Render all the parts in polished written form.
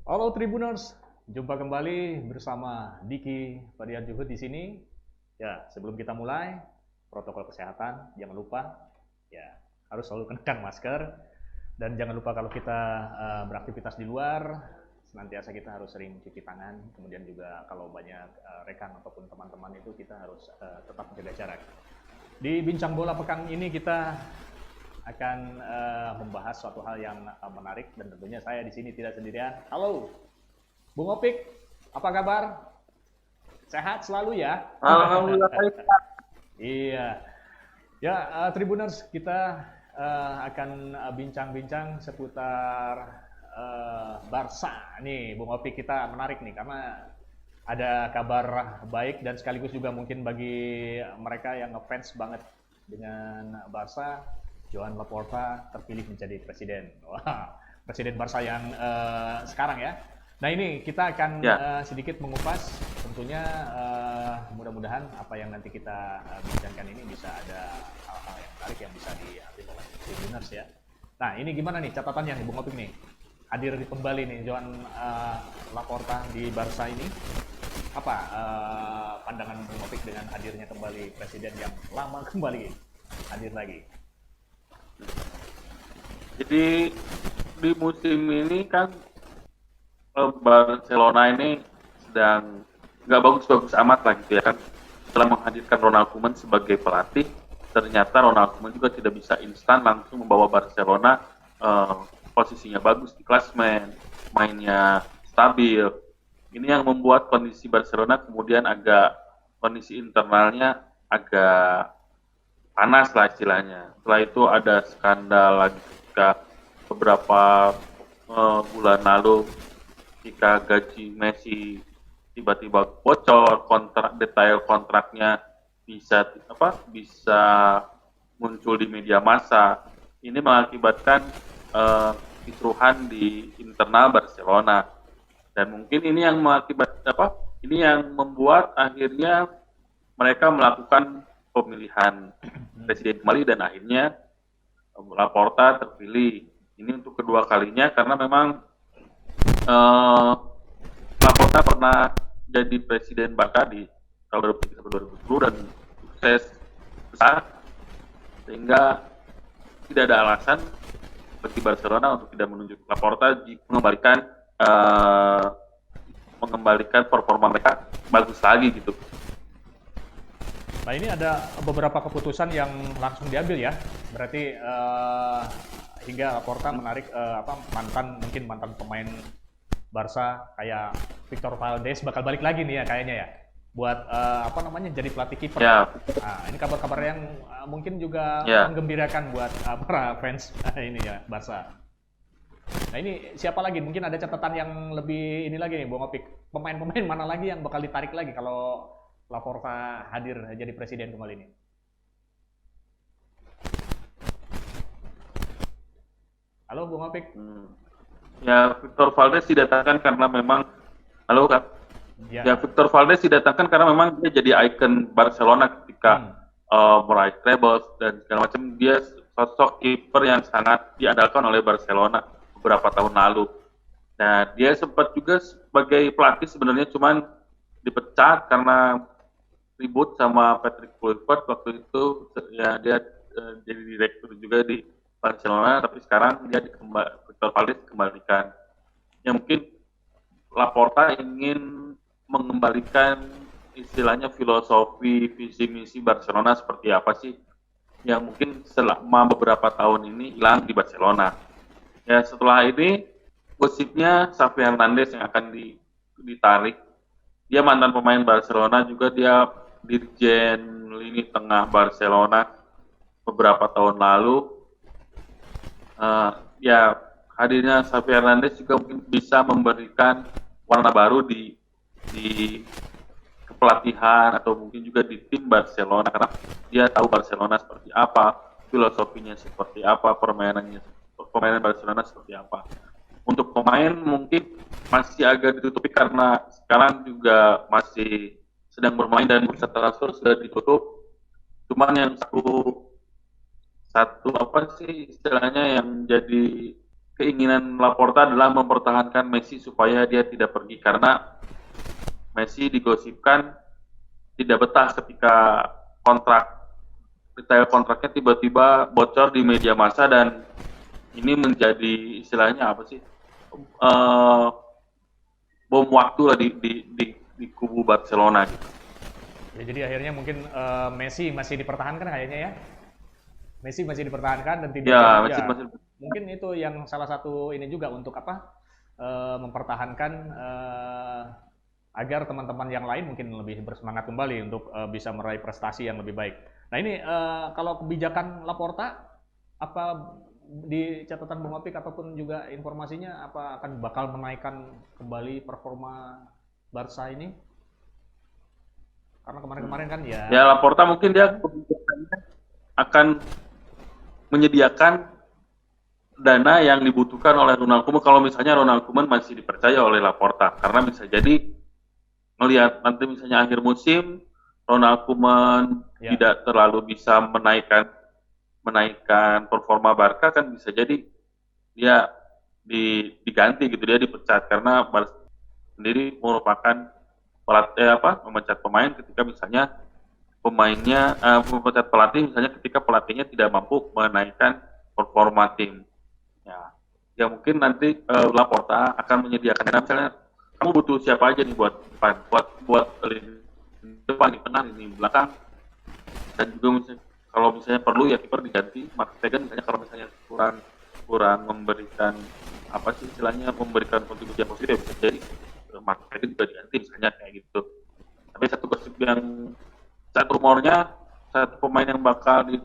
Halo Tribuners, jumpa kembali bersama Diki Fadian Juhud di sini. Ya, sebelum kita mulai, protokol kesehatan jangan lupa ya harus selalu kenakan masker dan jangan lupa kalau kita beraktivitas di luar senantiasa kita harus sering cuci tangan. Kemudian juga kalau banyak rekan ataupun teman-teman itu kita harus tetap menjaga jarak. Di Bincang Bola pekan ini kita akan membahas suatu hal yang menarik dan tentunya saya di sini tidak sendirian. Halo, Bung Opik, apa kabar? Sehat selalu ya? Alhamdulillah baik. Iya, ya Tribuners kita akan bincang-bincang seputar Barca nih, Bung Opik. Kita menarik nih karena ada kabar baik dan sekaligus juga mungkin bagi mereka yang ngefans banget dengan Barca. Joan Laporta terpilih menjadi presiden. Wah, presiden Barca yang sekarang ya. Nah ini kita akan sedikit mengupas. Tentunya mudah-mudahan apa yang nanti kita bincangkan ini bisa ada hal-hal yang menarik yang bisa diambil oleh Tribuners ya. Nah ini gimana nih catatannya nih Bung Opik nih? Hadir kembali nih Joan Laporta di Barca ini. Apa pandangan Bung Opik dengan hadirnya kembali presiden yang lama kembali hadir lagi? Jadi di musim ini kan Barcelona ini sedang nggak bagus-bagus amat lah gitu ya kan. Setelah menghadirkan Ronald Koeman sebagai pelatih, ternyata Ronald Koeman juga tidak bisa instan langsung membawa Barcelona posisinya bagus di klasemen, mainnya stabil. Ini yang membuat kondisi Barcelona kemudian kondisi internalnya agak panas lah istilahnya. Setelah itu ada skandal lagi ketika beberapa bulan lalu ketika gaji Messi tiba-tiba bocor, detail kontraknya bisa muncul di media massa. Ini mengakibatkan kisruhan di internal Barcelona. Dan mungkin ini yang Ini yang membuat akhirnya mereka melakukan pemilihan presiden kembali dan akhirnya Laporta terpilih. Ini untuk kedua kalinya karena memang Laporta pernah jadi presiden Barca di tahun 2010 dan sukses besar sehingga tidak ada alasan bagi Barcelona untuk tidak menunjuk Laporta mengembalikan performa mereka bagus lagi gitu. Nah ini ada beberapa keputusan yang langsung diambil ya, berarti hingga Laporta menarik mantan pemain Barca kayak Victor Valdés bakal balik lagi nih ya kayaknya ya, buat jadi pelatih kiper. Ya. Nah, ini kabar-kabar yang mungkin juga menggembirakan buat para fans ini ya Barca. Nah ini siapa lagi? Mungkin ada catatan yang lebih ini lagi nih, Bung Opik. Pemain-pemain mana lagi yang bakal ditarik lagi kalau Laporta hadir jadi presiden kembali ini? Halo Bung Opik. Ya, Victor Valdés didatangkan karena memang Victor Valdés didatangkan karena memang dia jadi ikon Barcelona ketika meraih treble dan segala macam. Dia sosok kiper yang sangat diandalkan oleh Barcelona beberapa tahun lalu. Nah, dia sempat juga sebagai pelatih sebenarnya cuman dipecat karena ribut sama Patrick Kluivert waktu itu. Ya, dia jadi direktur juga di Barcelona, tapi sekarang dia Victor Valdés dikembalikan. Ya mungkin Laporta ingin mengembalikan istilahnya filosofi visi misi Barcelona seperti apa sih yang mungkin selama beberapa tahun ini hilang di Barcelona. Ya setelah ini gosipnya Xavi Hernandez yang akan ditarik. Dia mantan pemain Barcelona juga, dia dirjen lini tengah Barcelona beberapa tahun lalu. Hadirnya Xavi Hernandez juga mungkin bisa memberikan warna baru di kepelatihan atau mungkin juga di tim Barcelona karena dia tahu Barcelona seperti apa, filosofinya seperti apa, permainan Barcelona seperti apa. Untuk pemain mungkin masih agak ditutupi karena sekarang juga masih sedang bermain dan bursa transfer sudah ditutup. Cuman yang satu istilahnya yang jadi keinginan Laporta adalah mempertahankan Messi supaya dia tidak pergi karena Messi digosipkan tidak betah ketika detail kontraknya tiba-tiba bocor di media massa dan ini menjadi istilahnya apa sih bom waktu lah di kubu Barcelona gitu. Ya, jadi akhirnya mungkin Messi masih dipertahankan kayaknya ya. Messi masih dipertahankan dan tidak Ya, jadi Messi ya. masih Mungkin itu yang salah satu ini juga untuk apa? Mempertahankan agar teman-teman yang lain mungkin lebih bersemangat kembali untuk bisa meraih prestasi yang lebih baik. Nah ini kalau kebijakan Laporta apa di catatan Bung Opik ataupun juga informasinya apa akan bakal menaikkan kembali performa Barca ini? Karena kemarin-kemarin kan ya. ya Laporta mungkin dia kebijakannya akan menyediakan dana yang dibutuhkan oleh Ronald Koeman kalau misalnya Ronald Koeman masih dipercaya oleh Laporta karena bisa jadi melihat nanti misalnya akhir musim Ronald Koeman tidak terlalu bisa menaikkan performa Barca kan bisa jadi dia diganti gitu, dia dipecat karena Barca sendiri merupakan memecat pemain ketika misalnya memecat pelatih misalnya ketika pelatihnya tidak mampu menaikkan performa tim. Ya mungkin nanti Laporta akan menyediakan dana misalnya kamu butuh siapa aja nih buat depan, buat depan di tengah ini belakang dan juga misalnya, kalau misalnya perlu ya kiper diganti, Mark Stegen misalnya kalau misalnya kurang memberikan apa sih istilahnya memberikan kontribusi yang positif bisa jadi Mark Stegen juga diganti misalnya kayak gitu. Tapi satu gosip yang rumornya satu pemain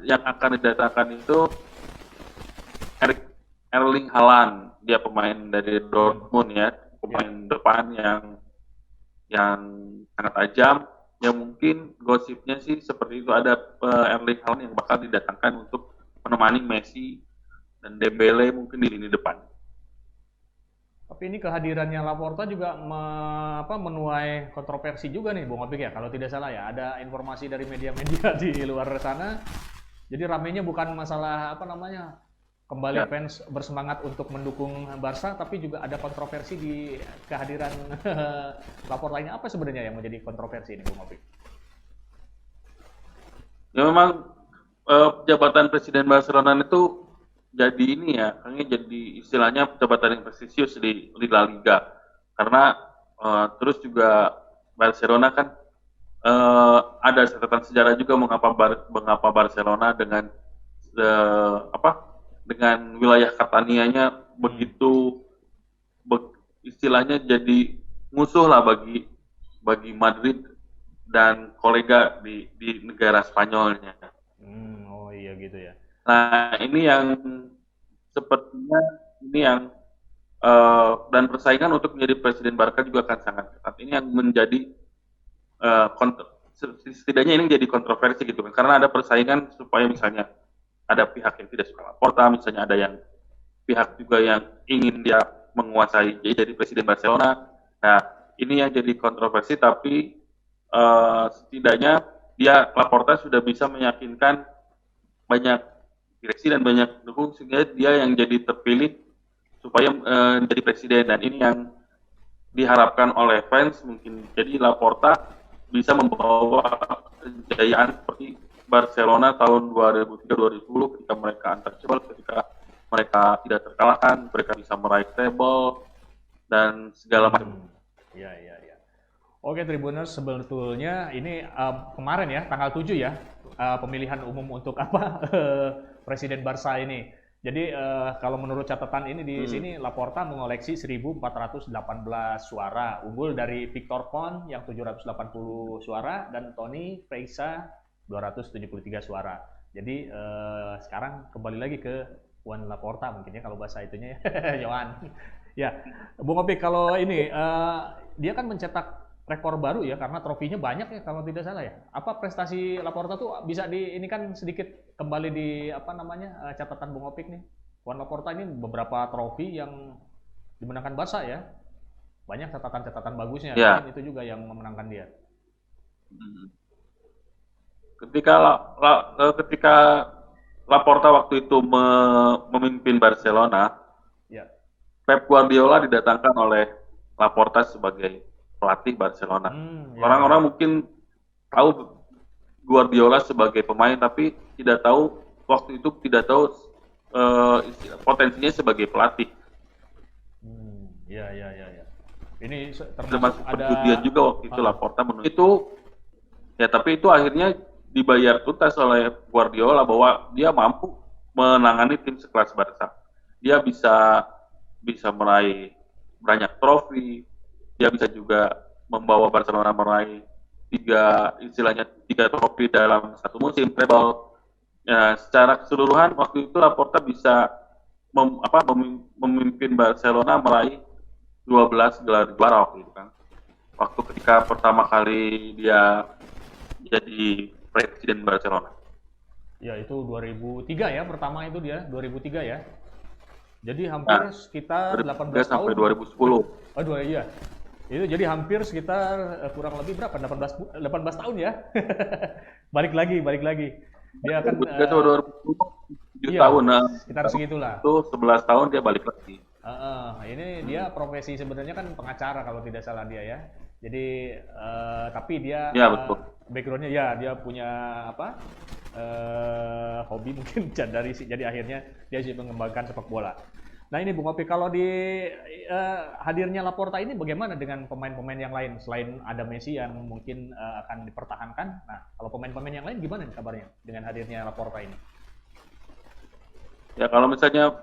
yang akan didatangkan itu Erling Haaland, dia pemain dari Dortmund ya, pemain depan yang sangat tajam. Ya mungkin gosipnya sih seperti itu ada Erling Haaland yang bakal didatangkan untuk menemani Messi dan Dembele mungkin di lini depan. Tapi ini kehadirannya Laporta juga menuai kontroversi juga nih, Bung Opik ya, kalau tidak salah ya. Ada informasi dari media-media di luar sana. Jadi ramenya bukan masalah kembali fans bersemangat untuk mendukung Barca, tapi juga ada kontroversi di kehadiran Laporta ini. Apa sebenarnya yang menjadi kontroversi ini, Bung Opik? Ya memang jabatan Presiden Barcelona itu jadi ini ya, kayaknya jadi istilahnya jabatan yang prestisius di La Liga. Karena terus juga Barcelona kan ada catatan sejarah juga mengapa Barcelona dengan dengan wilayah Catania-nya begitu istilahnya jadi musuh lah bagi Madrid dan kolega di negara Spanyolnya. Oh iya gitu ya. Nah ini yang sepertinya dan persaingan untuk menjadi presiden Barca juga akan sangat ketat. Ini yang menjadi setidaknya ini jadi kontroversi gitu kan, karena ada persaingan supaya misalnya ada pihak yang tidak suka Laporta, misalnya ada yang pihak juga yang ingin dia menguasai jadi presiden Barcelona. Nah ini yang jadi kontroversi, tapi setidaknya Laporta sudah bisa meyakinkan banyak direksi dan banyak pendukung sehingga dia yang jadi terpilih supaya menjadi presiden, dan ini yang diharapkan oleh fans mungkin jadi Laporta bisa membawa kejayaan seperti Barcelona tahun 2003-2010 ketika mereka untouchable, ketika mereka tidak terkalahkan, mereka bisa meraih treble dan segala macam. Iya. Oke Tribuners, sebetulnya ini kemarin ya tanggal 7 ya pemilihan umum untuk Presiden Barca ini. Jadi kalau menurut catatan ini di sini Laporta mengoleksi 1.418 suara, unggul dari Victor Font yang 780 suara dan Toni Freisa 273 suara. Jadi sekarang kembali lagi ke Juan Laporta mungkin ya kalau bahasa itunya ya, Johan. Ya, Bung Opik kalau ini dia kan mencetak rekor baru ya karena trofinya banyak ya kalau tidak salah ya. Apa prestasi Laporta tuh bisa ini kan sedikit kembali di catatan Bung Opik nih. Juan Laporta ini beberapa trofi yang dimenangkan Barca ya. Banyak catatan-catatan bagusnya. Ya. Itu juga yang memenangkan dia. Ketika Laporta waktu itu memimpin Barcelona, ya. Pep Guardiola didatangkan oleh Laporta sebagai pelatih Barcelona. Ya. Orang-orang mungkin tahu Guardiola sebagai pemain, tapi tidak tahu waktu itu tidak tahu potensinya sebagai pelatih. Ya. Ini Termasuk termasuk ada perjudian juga waktu itu Laporta menurut itu. Ya, tapi itu akhirnya dibayar tuntas oleh Guardiola bahwa dia mampu menangani tim sekelas Barca. Dia bisa meraih banyak trofi, dia bisa juga membawa Barcelona meraih tiga trofi dalam satu musim treble. Ya, secara keseluruhan waktu itu Laporta bisa memimpin Barcelona meraih 12 gelar juara waktu itu kan. Waktu ketika pertama kali dia jadi presiden Barcelona. Ya, itu 2003 ya, pertama itu dia 2003 ya. Jadi hampir sekitar 18 sampai tahun. 2010. Aduh, iya. Itu jadi hampir sekitar kurang lebih berapa? 18 tahun ya. balik lagi. Dia akan 2010 7 iya, tahun. Nah, sekitar segitulah. itu 11 tahun dia balik lagi. Ini dia profesi sebenarnya kan pengacara kalau tidak salah dia ya. Jadi tapi dia Ya, betul. backgroundnya ya dia punya apa hobi mungkin jadi akhirnya dia sih mengembangkan sepak bola. Nah ini Bung Opi, kalau di hadirnya Laporta ini bagaimana dengan pemain-pemain yang lain selain ada Messi yang mungkin akan dipertahankan? Nah kalau pemain-pemain yang lain gimana nih kabarnya dengan hadirnya Laporta ini? Ya kalau misalnya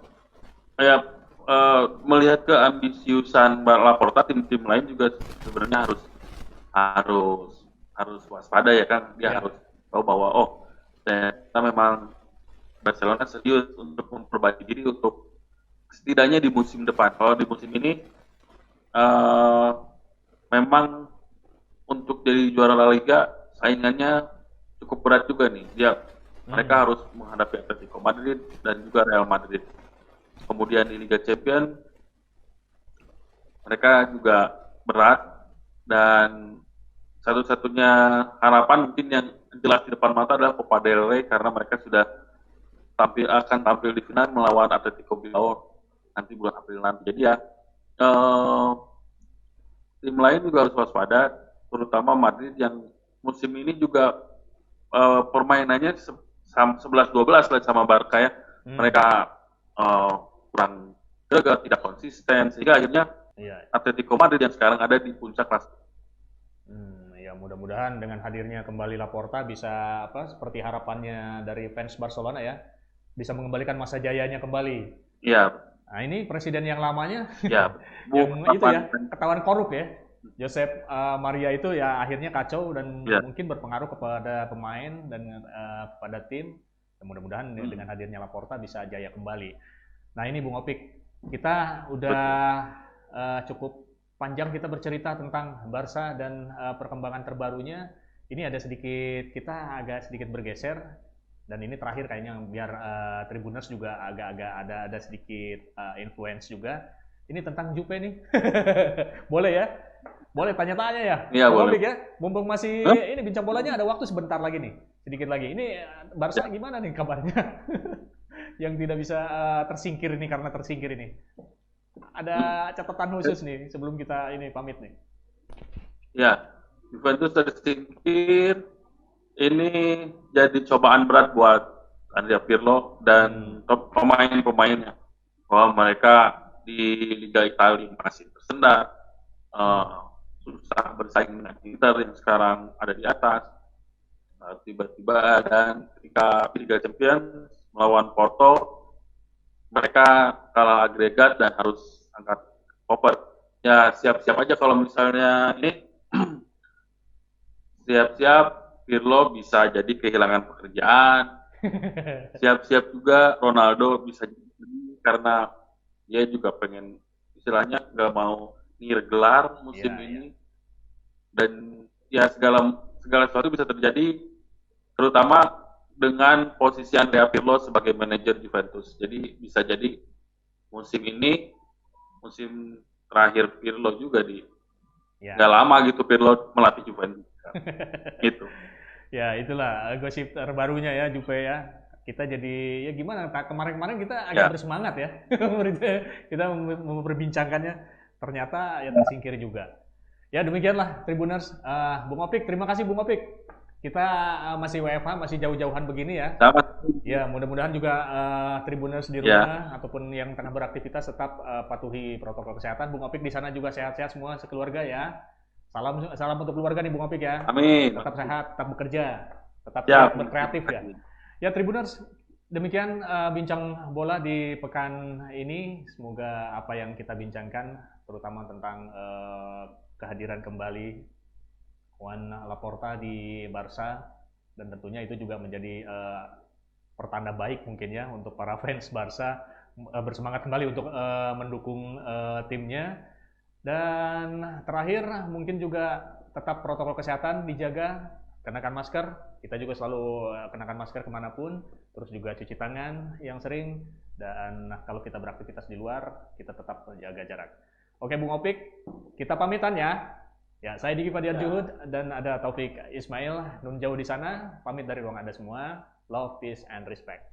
melihat keambisiusan Laporta, tim-tim lain juga sebenarnya harus waspada ya kan. Dia harus tahu bahwa ternyata memang Barcelona serius untuk memperbaiki diri untuk setidaknya di musim depan. Kalau di musim ini memang untuk jadi juara La Liga saingannya cukup berat juga nih. Mereka harus menghadapi Atletico Madrid dan juga Real Madrid. Kemudian di Liga Champions mereka juga berat, dan satu-satunya harapan mungkin yang jelas di depan mata adalah Copa del Rey, karena mereka sudah akan tampil di final melawan Atletico Bilbao nanti bulan April nanti. Jadi ya tim lain juga harus waspada, terutama Madrid yang musim ini juga permainannya 11-12 lah sama Barca ya. Mereka kurang gagal, tidak konsisten, sehingga akhirnya Atletico Madrid yang sekarang ada di puncak kelas. Ya mudah-mudahan dengan hadirnya kembali Laporta bisa seperti harapannya dari fans Barcelona ya, bisa mengembalikan masa jayanya kembali. Iya. Nah ini presiden yang lamanya, ya, yang itu ya ketahuan korup ya, Josep Maria itu ya akhirnya kacau dan mungkin berpengaruh kepada pemain dan kepada tim. Mudah-mudahan dengan hadirnya Laporta bisa jaya kembali. Nah ini Bung Opik, kita udah cukup panjang kita bercerita tentang Barca dan perkembangan terbarunya. Ini kita agak sedikit bergeser, dan ini terakhir kayaknya biar Tribuners juga agak-agak ada sedikit influence juga. Ini tentang Jupe nih. Boleh ya? Boleh tanya-tanya ya? Iya, boleh. Ya? Mumpung masih ini bincang bolanya, ada waktu sebentar lagi nih. Sedikit lagi. Ini Barca gimana nih kabarnya? Yang tidak bisa tersingkir ini karena tersingkir ini. Ada catatan khusus nih sebelum kita ini pamit nih. Ya, Juventus tersingkir ini jadi cobaan berat buat Andrea Pirlo dan pemain-pemainnya, bahwa mereka di Liga Italia masih tersendat, susah bersaing dengan Inter yang sekarang ada di atas. Tiba-tiba dan ketika Liga Champions melawan Porto, mereka kalah agregat dan harus angkat koper. Ya siap-siap aja kalau misalnya ini siap-siap Pirlo bisa jadi kehilangan pekerjaan. Siap-siap juga Ronaldo bisa jadi, karena dia juga pengen istilahnya nggak mau gelar musim ini. Dan ya segala sesuatu bisa terjadi, terutama dengan posisi Andrea Pirlo sebagai manajer Juventus. Jadi bisa jadi musim ini musim terakhir Pirlo juga nggak lama gitu Pirlo melatih Juventus. Gitu. Ya itulah gosip terbarunya ya Juve ya. kita jadi ya gimana? Kemarin-kemarin kita agak bersemangat ya, kita memperbincangkannya. Ternyata ya tersingkir juga. Ya demikianlah Tribuners. Bung Opik, terima kasih Bung Opik. Kita masih WFH, masih jauh-jauhan begini ya. Selamat. Ya mudah-mudahan juga Tribuners di rumah ataupun yang tengah beraktivitas tetap patuhi protokol kesehatan. Bung Opik di sana juga sehat-sehat semua sekeluarga ya. Salam untuk keluarga nih Bung Opik ya. Amin. Tetap sehat, tetap bekerja, tetap berkreatif ya. Ya Tribuners, demikian bincang bola di pekan ini. Semoga apa yang kita bincangkan, terutama tentang kehadiran kembali Juan Laporta di Barca, dan tentunya itu juga menjadi pertanda baik mungkin ya untuk para fans Barca bersemangat kembali untuk mendukung timnya. Dan terakhir mungkin juga tetap protokol kesehatan dijaga. Kenakan masker, kita juga selalu kenakan masker kemanapun, terus juga cuci tangan yang sering, dan kalau kita beraktivitas di luar, kita tetap menjaga jarak. Oke Bung Opik, kita pamitan ya. Ya, saya Diki Fadiar Juhud, dan ada Taufik Ismail, nun jauh di sana, pamit dari ruang Anda semua. Love, peace, and respect.